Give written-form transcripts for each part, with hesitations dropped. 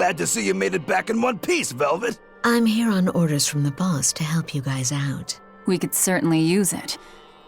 Glad to see you made it back in one piece, Velvet. I'm here on orders from the boss to help you guys out. We could certainly use it.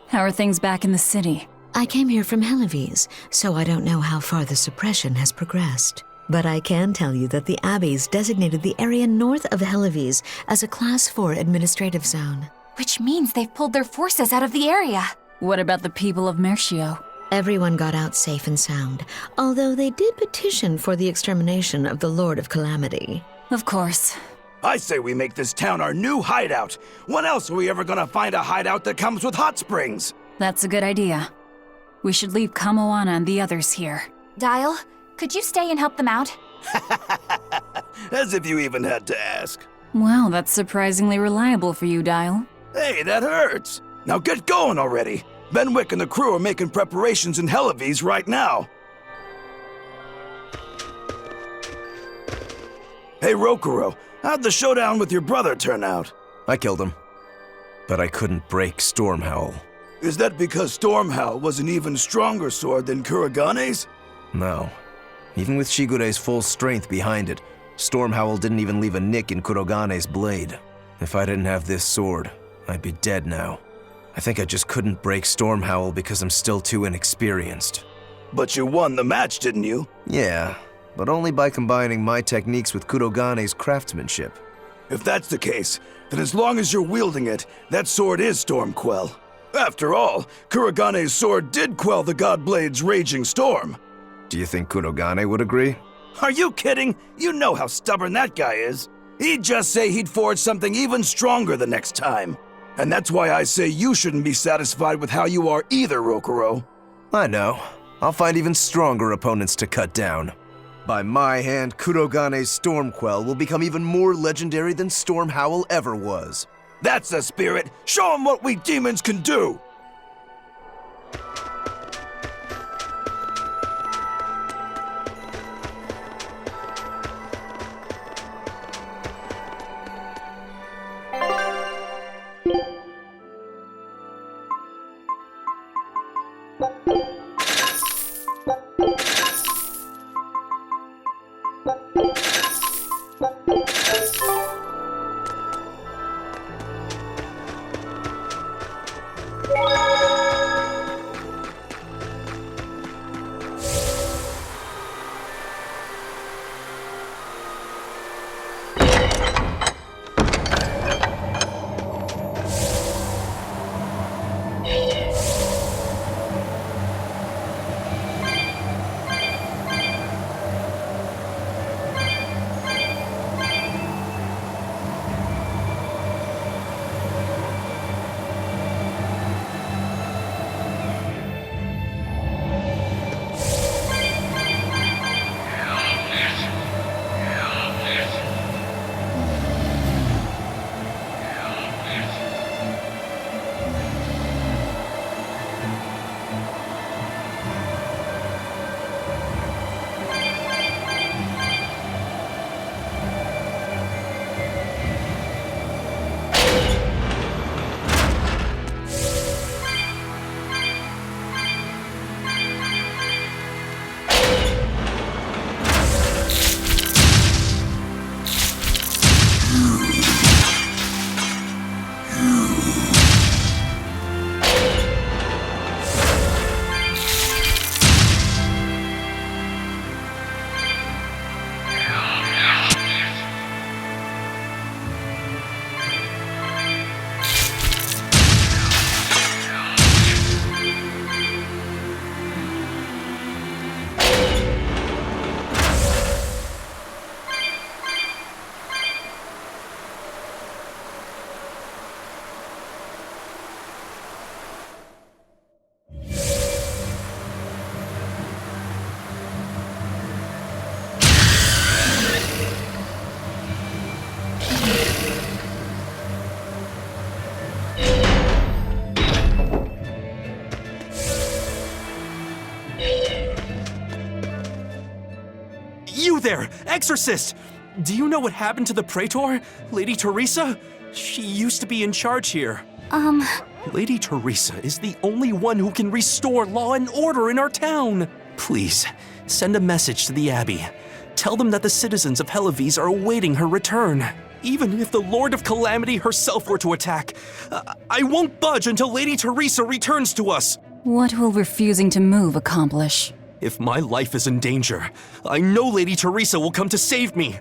How are things back in the city? I came here from Helives, so I don't know how far the suppression has progressed. But I can tell you that the Abbeys designated the area north of Helives as a Class 4 administrative zone. Which means they've pulled their forces out of the area. What about the people of Mercio? Everyone got out safe and sound, although they did petition for the extermination of the Lord of Calamity. Of course. I say we make this town our new hideout. When else are we ever gonna find a hideout that comes with hot springs? That's a good idea. We should leave Kamoana and the others here. Dial, could you stay and help them out? As if you even had to ask. Well, that's surprisingly reliable for you, Dial. Hey, that hurts. Now get going already. Benwick and the crew are making preparations in Helives right now. Hey, Rokurou, how'd the showdown with your brother turn out? I killed him. But I couldn't break Stormhowl. Is that because Stormhowl was an even stronger sword than Kuragane's? No. Even with Shigure's full strength behind it, Stormhowl didn't even leave a nick in Kuragane's blade. If I didn't have this sword, I'd be dead now. I think I just couldn't break Stormhowl because I'm still too inexperienced. But you won the match, didn't you? Yeah, but only by combining my techniques with Kuragane's craftsmanship. If that's the case, then as long as you're wielding it, that sword is Stormquell. After all, Kuragane's sword did quell the Godblade's raging storm. Do you think Kurogane would agree? Are you kidding? You know how stubborn that guy is. He'd just say he'd forge something even stronger the next time. And that's why I say you shouldn't be satisfied with how you are either, Rokurou. I know. I'll find even stronger opponents to cut down. By my hand, Kurogane's Stormquell will become even more legendary than Stormhowl ever was. That's the spirit! Show him what we demons can do! You there, Exorcist! Do you know what happened to the Praetor, Lady Teresa? She used to be in charge here. Lady Teresa is the only one who can restore law and order in our town. Please, send a message to the Abbey. Tell them that the citizens of Helives are awaiting her return. Even if the Lord of Calamity herself were to attack, I won't budge until Lady Teresa returns to us. What will refusing to move accomplish? If my life is in danger, I know Lady Teresa will come to save me.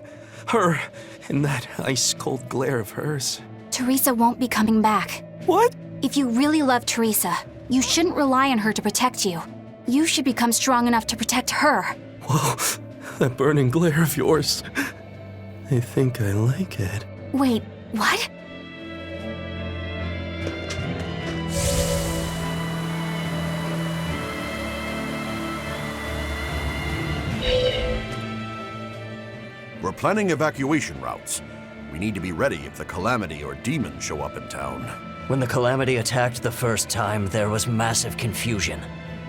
Her, and that ice-cold glare of hers. Teresa won't be coming back. What? If you really love Teresa, you shouldn't rely on her to protect you. You should become strong enough to protect her. Whoa, that burning glare of yours. I think I like it. Wait, what? We're planning evacuation routes. We need to be ready if the Calamity or demons show up in town. When the Calamity attacked the first time, there was massive confusion.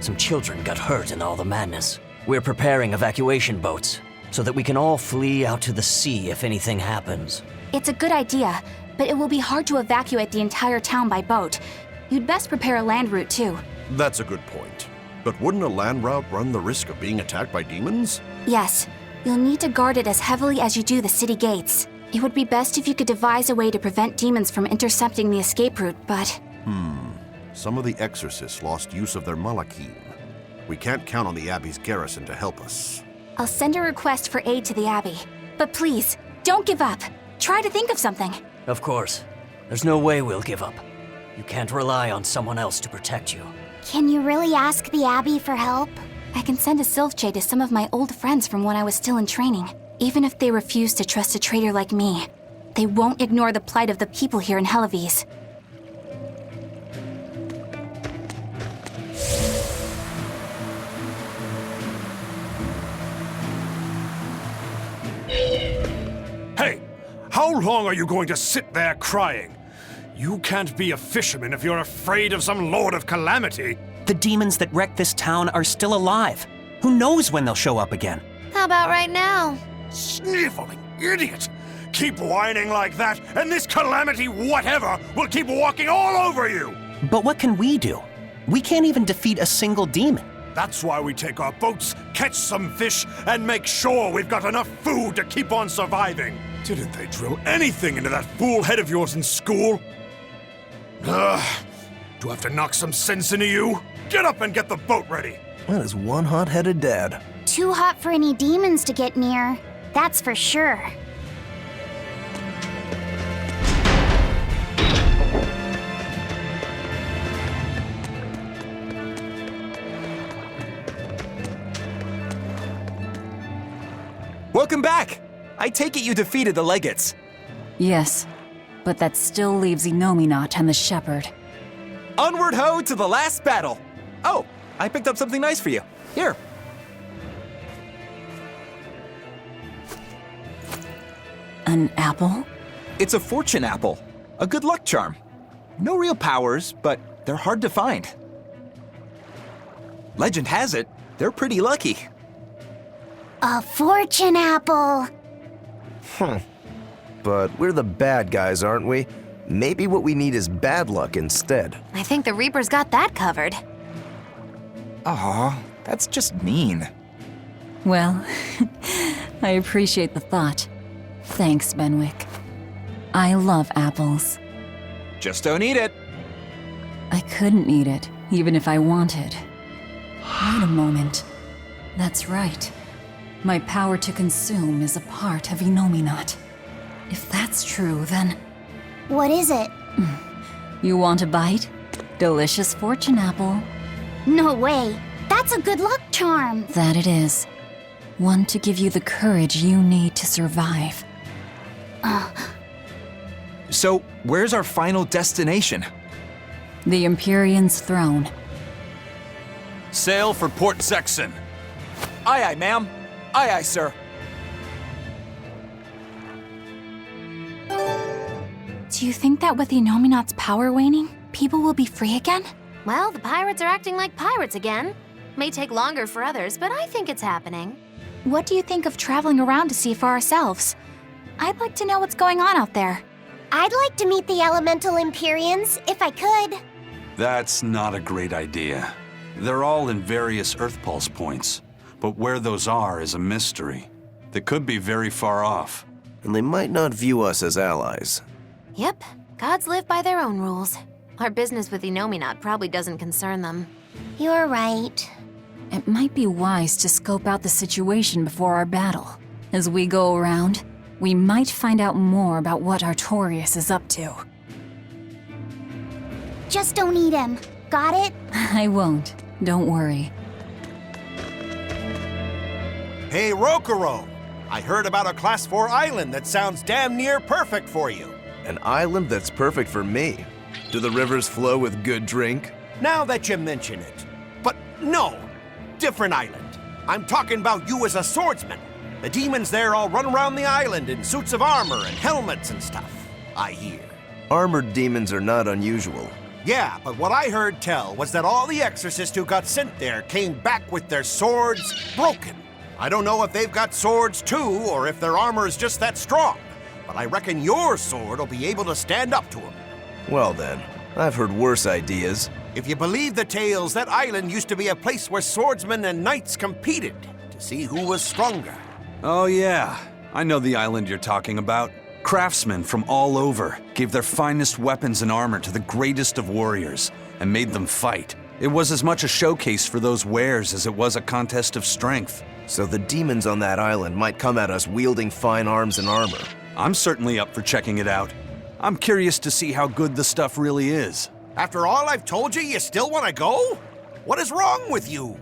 Some children got hurt in all the madness. We're preparing evacuation boats, so that we can all flee out to the sea if anything happens. It's a good idea, but it will be hard to evacuate the entire town by boat. You'd best prepare a land route too. That's a good point. But wouldn't a land route run the risk of being attacked by demons? Yes, you'll need to guard it as heavily as you do the city gates. It would be best if you could devise a way to prevent demons from intercepting the escape route, but... Some of the exorcists lost use of their malachim. We can't count on the Abbey's garrison to help us. I'll send a request for aid to the Abbey. But please, don't give up. Try to think of something. Of course. There's no way we'll give up. You can't rely on someone else to protect you. Can you really ask the Abbey for help? I can send a Sylph-Jade to some of my old friends from when I was still in training. Even if they refuse to trust a traitor like me, they won't ignore the plight of the people here in Helives. Hey, how long are you going to sit there crying? You can't be a fisherman if you're afraid of some Lord of Calamity. The demons that wrecked this town are still alive. Who knows when they'll show up again? How about right now? Sniveling idiot! Keep whining like that, and this Calamity whatever will keep walking all over you! But what can we do? We can't even defeat a single demon. That's why we take our boats, catch some fish, and make sure we've got enough food to keep on surviving. Didn't they drill anything into that fool head of yours in school? Ugh. Do I have to knock some sense into you? Get up and get the boat ready! That is one hot-headed dad. Too hot for any demons to get near. That's for sure. Welcome back! I take it you defeated the Legates. Yes, but that still leaves Innomunant and the Shepherd. Onward ho to the last battle! Oh, I picked up something nice for you. Here. An apple? It's a fortune apple. A good luck charm. No real powers, but they're hard to find. Legend has it, they're pretty lucky. A fortune apple. But we're the bad guys, aren't we? Maybe what we need is bad luck instead. I think the Reaper's got that covered. Aw, that's just mean. Well, I appreciate the thought. Thanks, Benwick. I love apples. Just don't eat it. I couldn't eat it, even if I wanted. Wait a moment. That's right. My power to consume is a part of Innomunant. If that's true, then... What is it? You want a bite? Delicious fortune apple. No way. That's a good luck charm. That it is. One to give you the courage you need to survive. So, where's our final destination? The Empyrean's throne. Sail for Port Sexton. Aye, aye, ma'am. Aye, aye, sir. Do you think that with Innomunant's power waning, people will be free again? Well, the pirates are acting like pirates again. May take longer for others, but I think it's happening. What do you think of traveling around to see for ourselves? I'd like to know what's going on out there. I'd like to meet the elemental Empyreans, if I could. That's not a great idea. They're all in various Earth Pulse points, but where those are is a mystery. They could be very far off. And they might not view us as allies. Yep, gods live by their own rules. Our business with Innomunant probably doesn't concern them. You're right. It might be wise to scope out the situation before our battle. As we go around, we might find out more about what Artorius is up to. Just don't eat him. Got it? I won't. Don't worry. Hey, Rokuro! I heard about a Class 4 island that sounds damn near perfect for you. An island that's perfect for me. Do the rivers flow with good drink? Now that you mention it. But no, different island. I'm talking about you as a swordsman. The demons there all run around the island in suits of armor and helmets and stuff, I hear. Armored demons are not unusual. Yeah, but what I heard tell was that all the exorcists who got sent there came back with their swords broken. I don't know if they've got swords too, or if their armor is just that strong, but I reckon your sword will be able to stand up to them. Well then, I've heard worse ideas. If you believe the tales, that island used to be a place where swordsmen and knights competed to see who was stronger. Oh yeah, I know the island you're talking about. Craftsmen from all over gave their finest weapons and armor to the greatest of warriors and made them fight. It was as much a showcase for those wares as it was a contest of strength. So the demons on that island might come at us wielding fine arms and armor. I'm certainly up for checking it out. I'm curious to see how good the stuff really is. After all I've told you, you still want to go? What is wrong with you?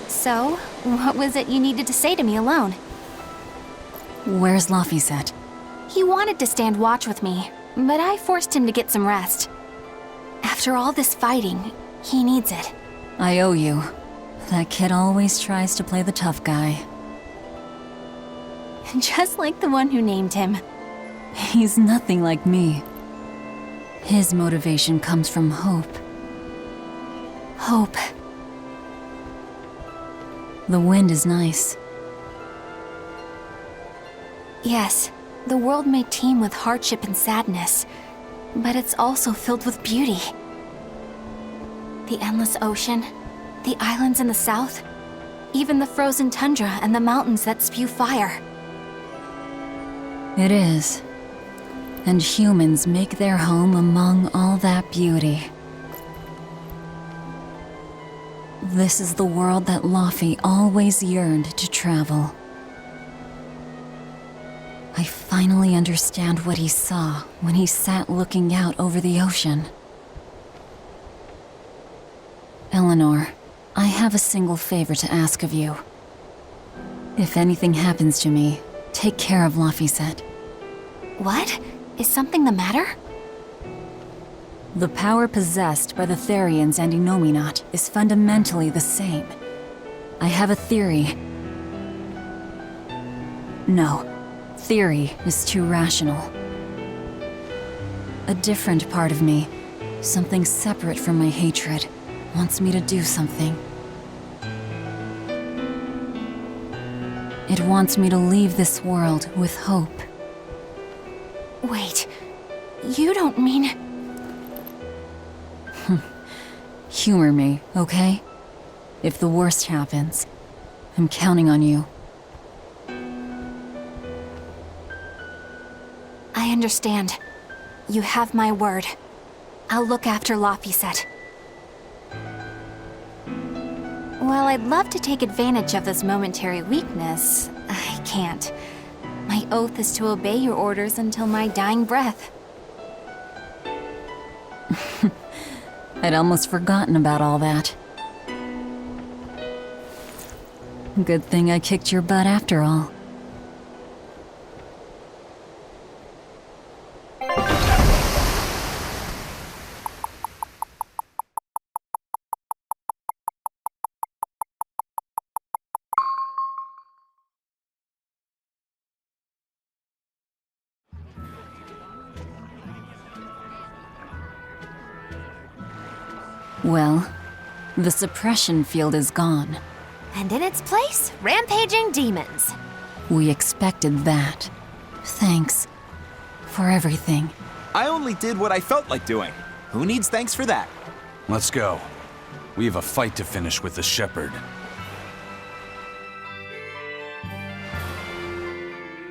So, what was it you needed to say to me alone? Where's Laphicet? He wanted to stand watch with me, but I forced him to get some rest. After all this fighting, he needs it. I owe you. That kid always tries to play the tough guy. Just like the one who named him. He's nothing like me. His motivation comes from hope. Hope. The wind is nice. Yes, the world may teem with hardship and sadness, but it's also filled with beauty. The endless ocean, the islands in the south, even the frozen tundra and the mountains that spew fire. It is. And humans make their home among all that beauty. This is the world that Laphicet always yearned to travel. I finally understand what he saw when he sat looking out over the ocean. Eleanor, I have a single favor to ask of you. If anything happens to me, take care of Laphicet. What? Is something the matter? The power possessed by the Therians and Innomunant is fundamentally the same. I have a theory. No, theory is too rational. A different part of me, something separate from my hatred, wants me to do something. It wants me to leave this world with hope. Wait, you don't mean... Humor me, okay? If the worst happens, I'm counting on you. I understand. You have my word. I'll look after Laphicet. While I'd love to take advantage of this momentary weakness, I can't. My oath is to obey your orders until my dying breath. I'd almost forgotten about all that. Good thing I kicked your butt after all. Well, the suppression field is gone. And in its place, rampaging demons. We expected that. Thanks for everything. I only did what I felt like doing. Who needs thanks for that? Let's go. We have a fight to finish with the Shepherd.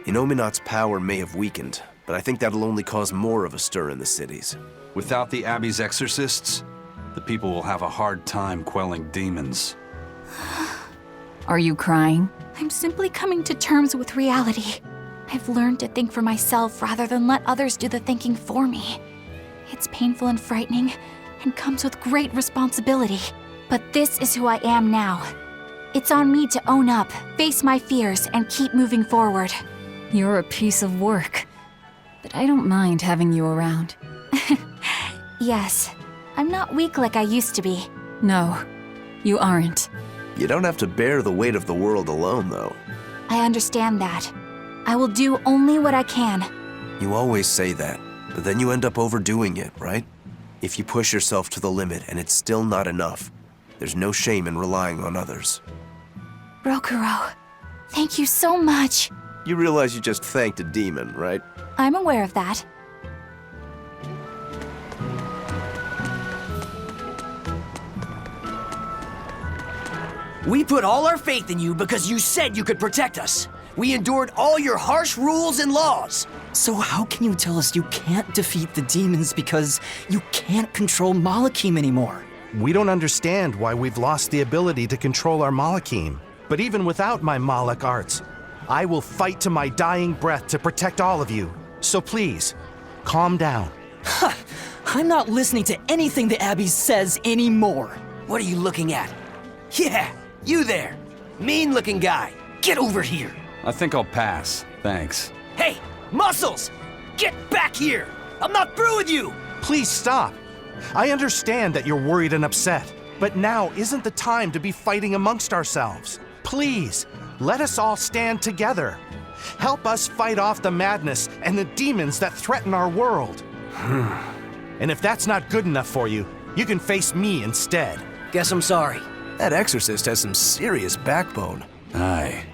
Innomunant's power may have weakened, but I think that'll only cause more of a stir in the cities. Without the Abbey's exorcists, the people will have a hard time quelling demons. Are you crying? I'm simply coming to terms with reality. I've learned to think for myself rather than let others do the thinking for me. It's painful and frightening, and comes with great responsibility. But this is who I am now. It's on me to own up, face my fears, and keep moving forward. You're a piece of work, but I don't mind having you around. Yes, I'm not weak like I used to be. No, you aren't. You don't have to bear the weight of the world alone, though. I understand that. I will do only what I can. You always say that, but then you end up overdoing it, right? If you push yourself to the limit and it's still not enough, there's no shame in relying on others. Rokuro, thank you so much. You realize you just thanked a demon, right? I'm aware of that. We put all our faith in you because you said you could protect us. We endured all your harsh rules and laws. So how can you tell us you can't defeat the demons because you can't control Malachim anymore? We don't understand why we've lost the ability to control our Malachim. But even without my Malach arts, I will fight to my dying breath to protect all of you. So please, calm down. I'm not listening to anything the Abbey says anymore. What are you looking at? Yeah, you there. Mean-looking guy. Get over here. I think I'll pass. Thanks. Hey, Muscles! Get back here! I'm not through with you! Please stop. I understand that you're worried and upset, but now isn't the time to be fighting amongst ourselves. Please, let us all stand together. Help us fight off the madness and the demons that threaten our world. And if that's not good enough for you, you can face me instead. Guess I'm sorry. That exorcist has some serious backbone. Aye.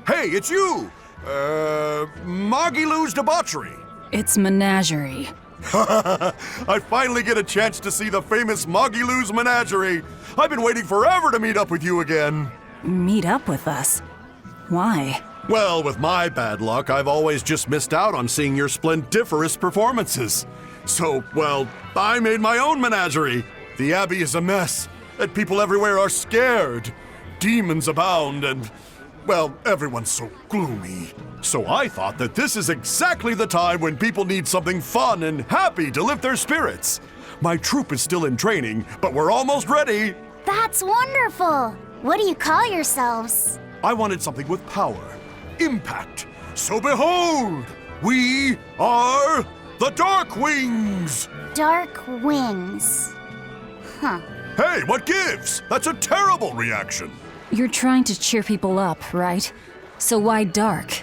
Hey, it's you! Magilou's debauchery. It's menagerie. I finally get a chance to see the famous Magilou's menagerie. I've been waiting forever to meet up with you again. Meet up with us? Why? Well, with my bad luck, I've always just missed out on seeing your splendiferous performances. So, well, I made my own menagerie. The Abbey is a mess, and people everywhere are scared. Demons abound, and, well, everyone's so gloomy. So I thought that this is exactly the time when people need something fun and happy to lift their spirits. My troupe is still in training, but we're almost ready. That's wonderful! What do you call yourselves? I wanted something with power, impact. So behold, we are the Dark Wings! Dark Wings. Huh. Hey, what gives? That's a terrible reaction. You're trying to cheer people up, right? So why dark?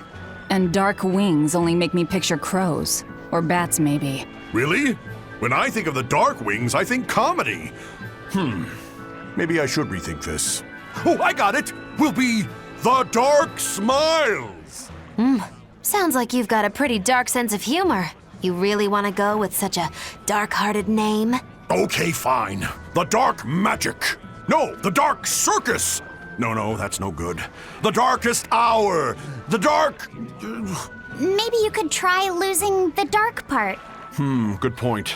And dark wings only make me picture crows. Or bats, maybe. Really? When I think of the Dark Wings, I think comedy. Maybe I should rethink this. Oh, I got it! We'll be the Dark Smiles! Sounds like you've got a pretty dark sense of humor. You really want to go with such a dark-hearted name? Okay, fine. The Dark Magic. No, the Dark Circus. No, that's no good. The Darkest Hour. The Dark... Maybe you could try losing the dark part. Good point.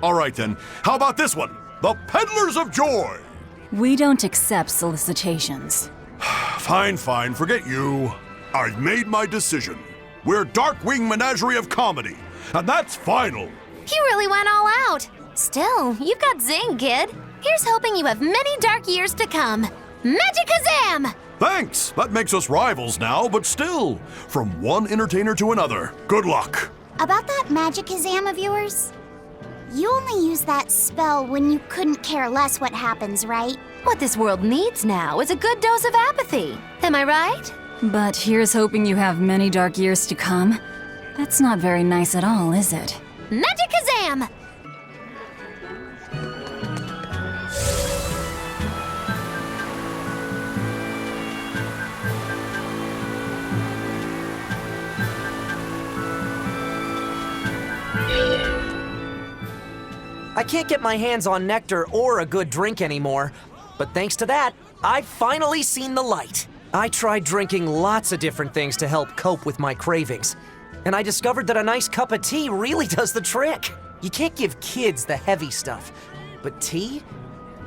All right then, how about this one? The Peddlers of Joy. We don't accept solicitations. Fine, forget you. I've made my decision. We're Darkwing Menagerie of Comedy, and that's final. You really went all out. Still, you've got zing, kid. Here's hoping you have many dark years to come. Magikazam! Thanks! That makes us rivals now, but still, from one entertainer to another. Good luck. About that Magikazam of yours? You only use that spell when you couldn't care less what happens, right? What this world needs now is a good dose of apathy. Am I right? But here's hoping you have many dark years to come. That's not very nice at all, is it? Magikazam! I can't get my hands on nectar or a good drink anymore, but thanks to that, I've finally seen the light. I tried drinking lots of different things to help cope with my cravings, and I discovered that a nice cup of tea really does the trick. You can't give kids the heavy stuff, but tea?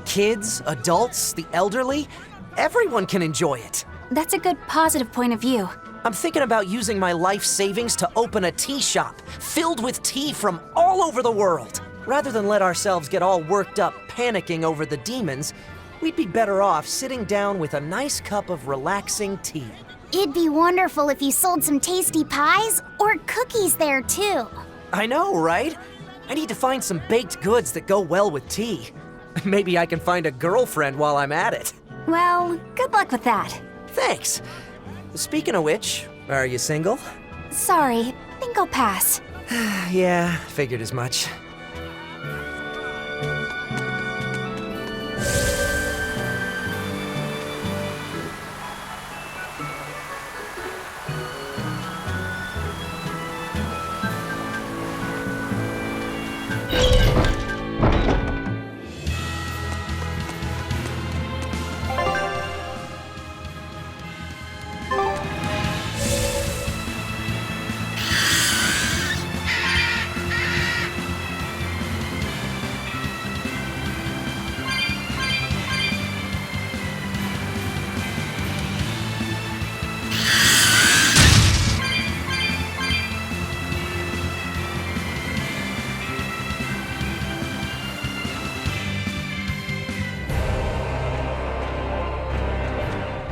Kids, adults, the elderly, everyone can enjoy it. That's a good positive point of view. I'm thinking about using my life savings to open a tea shop filled with tea from all over the world. Rather than let ourselves get all worked up panicking over the demons, we'd be better off sitting down with a nice cup of relaxing tea. It'd be wonderful if you sold some tasty pies or cookies there too. I know, right? I need to find some baked goods that go well with tea. Maybe I can find a girlfriend while I'm at it. Well, good luck with that. Thanks. Speaking of which, are you single? Sorry, think I'll pass. Yeah, figured as much.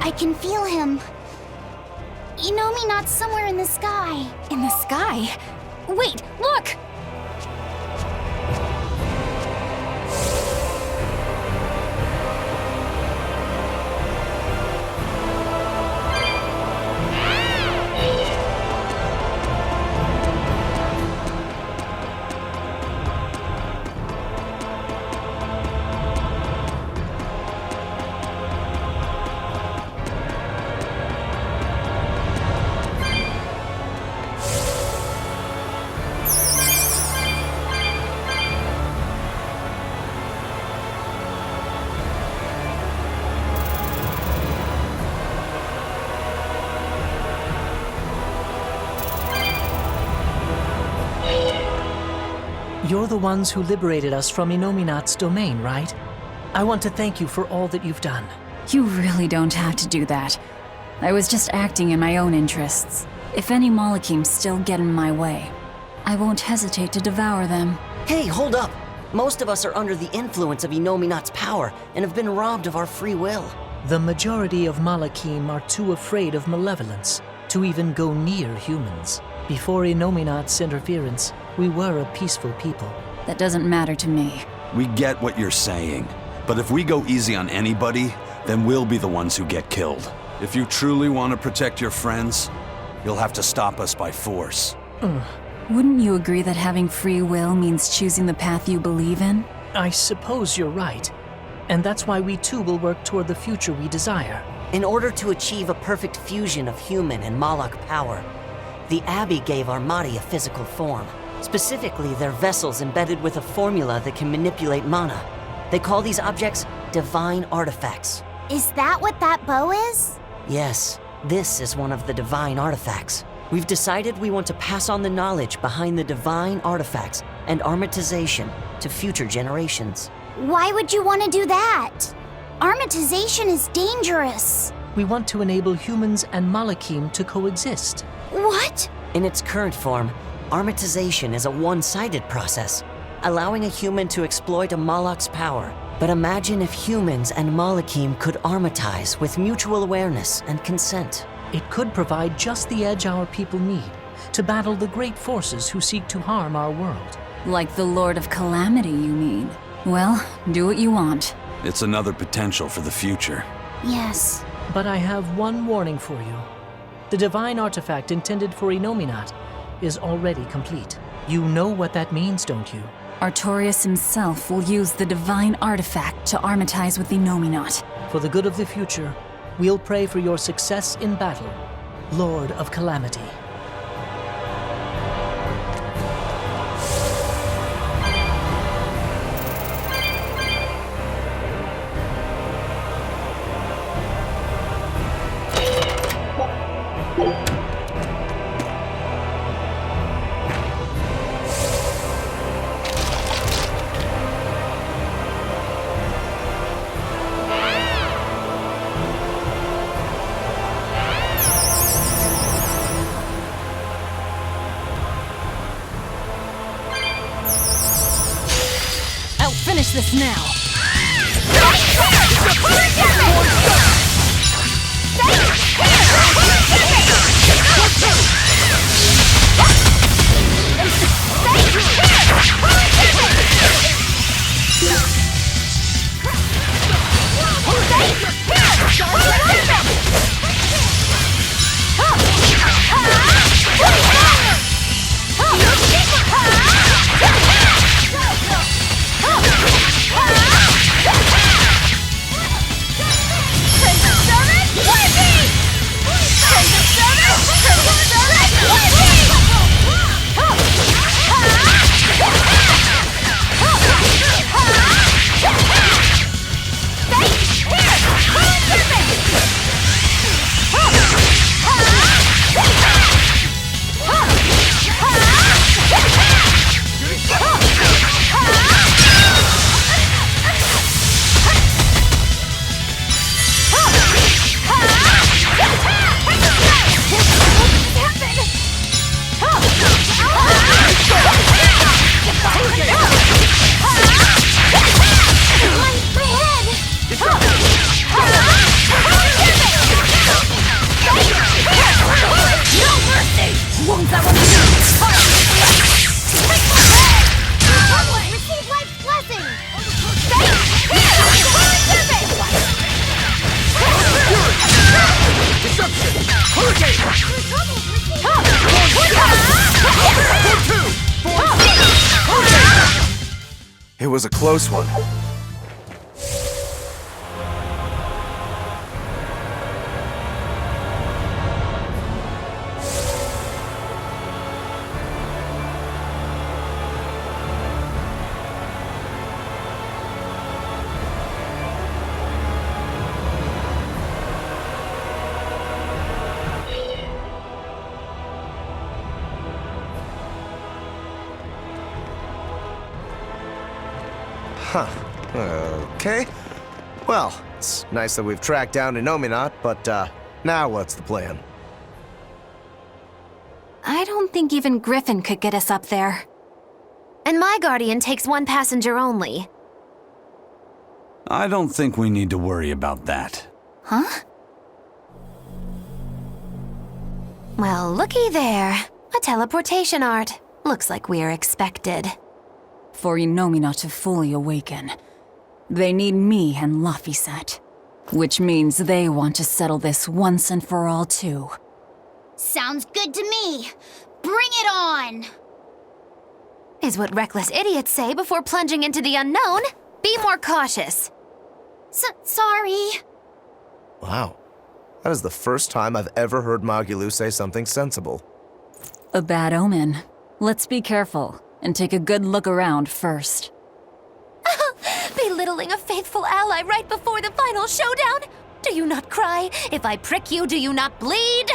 I can feel him. Innomunat's somewhere in the sky. In the sky? Wait, look! You're the ones who liberated us from Innomunat's domain, right? I want to thank you for all that you've done. You really don't have to do that. I was just acting in my own interests. If any Malachims still get in my way, I won't hesitate to devour them. Hey, hold up! Most of us are under the influence of Innomunat's power and have been robbed of our free will. The majority of Malachim are too afraid of malevolence to even go near humans. Before Innomunat's interference, we were a peaceful people. That doesn't matter to me. We get what you're saying, but if we go easy on anybody, then we'll be the ones who get killed. If you truly want to protect your friends, you'll have to stop us by force. Wouldn't you agree that having free will means choosing the path you believe in? I suppose you're right. And that's why we too will work toward the future we desire. In order to achieve a perfect fusion of human and Malak power, the Abbey gave Armati a physical form. Specifically, they're vessels embedded with a formula that can manipulate mana. They call these objects divine artifacts. Is that what that bow is? Yes, this is one of the divine artifacts. We've decided we want to pass on the knowledge behind the divine artifacts and armatization to future generations. Why would you want to do that? Armatization is dangerous. We want to enable humans and Malachim to coexist. What? In its current form, armatization is a one-sided process, allowing a human to exploit a Malak's power. But imagine if humans and Malachim could armatize with mutual awareness and consent. It could provide just the edge our people need to battle the great forces who seek to harm our world. Like the Lord of Calamity, you mean? Well, do what you want. It's another potential for the future. Yes. But I have one warning for you. The divine artifact intended for Innomunat is already complete. You know what that means, don't you? Artorius himself will use the divine artifact to armatize with the Innomunant. For the good of the future, we'll pray for your success in battle, Lord of Calamity. Finish this now. It was a close one. Huh. Okay. Well, it's nice that we've tracked down Innomunant, but, now what's the plan? I don't think even Griffin could get us up there. And my Guardian takes one passenger only. I don't think we need to worry about that. Huh? Well, looky there. A teleportation art. Looks like we're expected. For Innomunant to fully awaken, they need me and Laphicet. Which means they want to settle this once and for all, too. Sounds good to me. Bring it on! Is what reckless idiots say before plunging into the unknown. Be more cautious. Sorry. Wow. That is the first time I've ever heard Magulu say something sensible. A bad omen. Let's be careful, and take a good look around first. Belittling a faithful ally right before the final showdown? Do you not cry? If I prick you, do you not bleed?